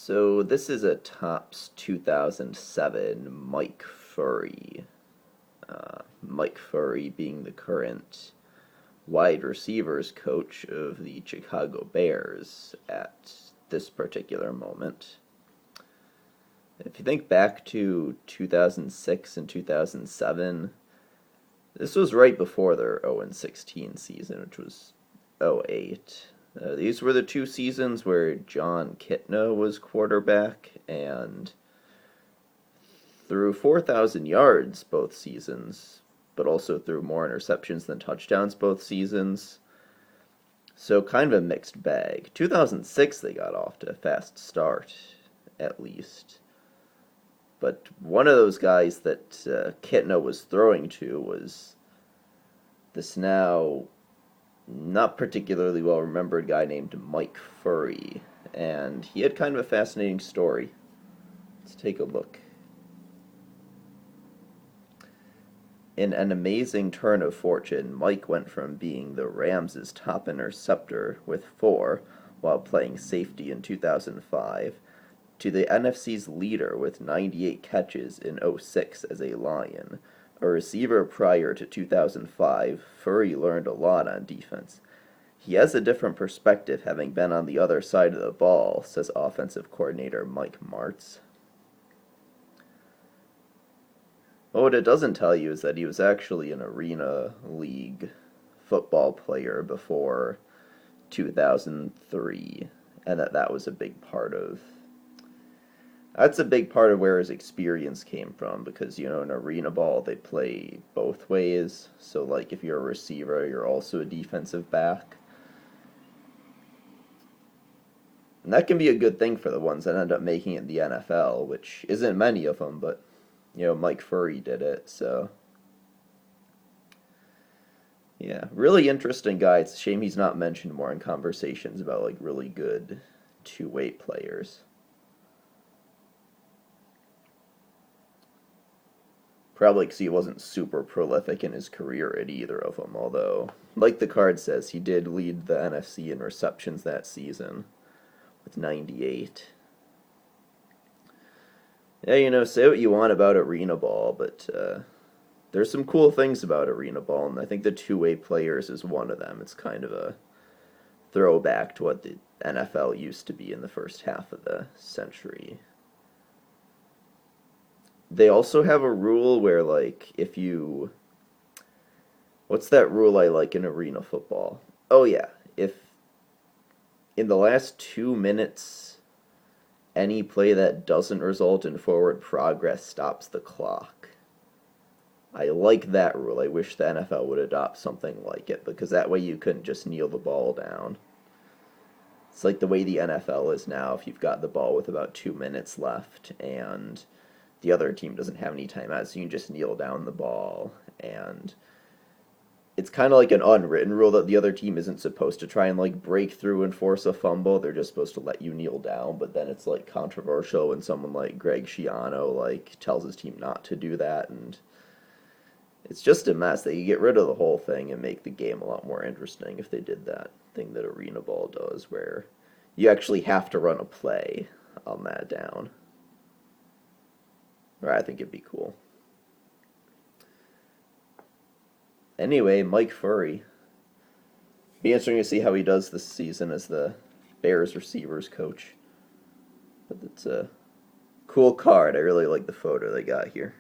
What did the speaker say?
So this is a Topps 2007 Mike Furrey. Mike Furrey being the current wide receivers coach of the Chicago Bears at this particular moment. If you think back to 2006 and 2007, this was right before their 0-16 season, which was 08. These were the two seasons where John Kitna was quarterback and threw 4,000 yards both seasons, but also threw more interceptions than touchdowns both seasons. So kind of a mixed bag. 2006 they got off to a fast start, at least. But one of those guys that Kitna was throwing to was this now not particularly well remembered guy named Mike Furrey, and he had kind of a fascinating story. Let's take a look. In an amazing turn of fortune, Mike went from being the Rams' top interceptor with 4 while playing safety in 2005 to the NFC's leader with 98 catches in '06 as a Lion. A receiver prior to 2005, Furrey learned a lot on defense. He has a different perspective having been on the other side of the ball, says offensive coordinator Mike Martz. But what it doesn't tell you is that he was actually an Arena League football player before 2003, and that was a big part of That's a big part of where his experience came from, because, in arena ball, they play both ways. So, like, if you're a receiver, you're also a defensive back. And that can be a good thing for the ones that end up making it in the NFL, which isn't many of them, but, Mike Furrey did it, so. Yeah, really interesting guy. It's a shame he's not mentioned more in conversations about, like, really good two-way players. Probably because he wasn't super prolific in his career at either of them, although, like the card says, he did lead the NFC in receptions that season with 98. Yeah, say what you want about arena ball, but there's some cool things about arena ball, and I think the two-way players is one of them. It's kind of a throwback to what the NFL used to be in the first half of the century. They also have a rule where, like, if you... What's that rule I like in arena football? Oh, yeah. If in the last 2 minutes, any play that doesn't result in forward progress stops the clock. I like that rule. I wish the NFL would adopt something like it, because that way you couldn't just kneel the ball down. It's like the way the NFL is now. If you've got the ball with about 2 minutes left, and the other team doesn't have any timeouts, so you can just kneel down the ball. And it's kind of like an unwritten rule that the other team isn't supposed to try and, like, break through and force a fumble. They're just supposed to let you kneel down. But then it's, like, controversial when someone like Greg Schiano, like, tells his team not to do that. And it's just a mess. They could get rid of the whole thing and make the game a lot more interesting if they did that thing that arena ball does, where you actually have to run a play on that down. Or I think it'd be cool. Anyway, Mike Furrey. Be interesting to see how he does this season as the Bears receivers coach. But it's a cool card. I really like the photo they got here.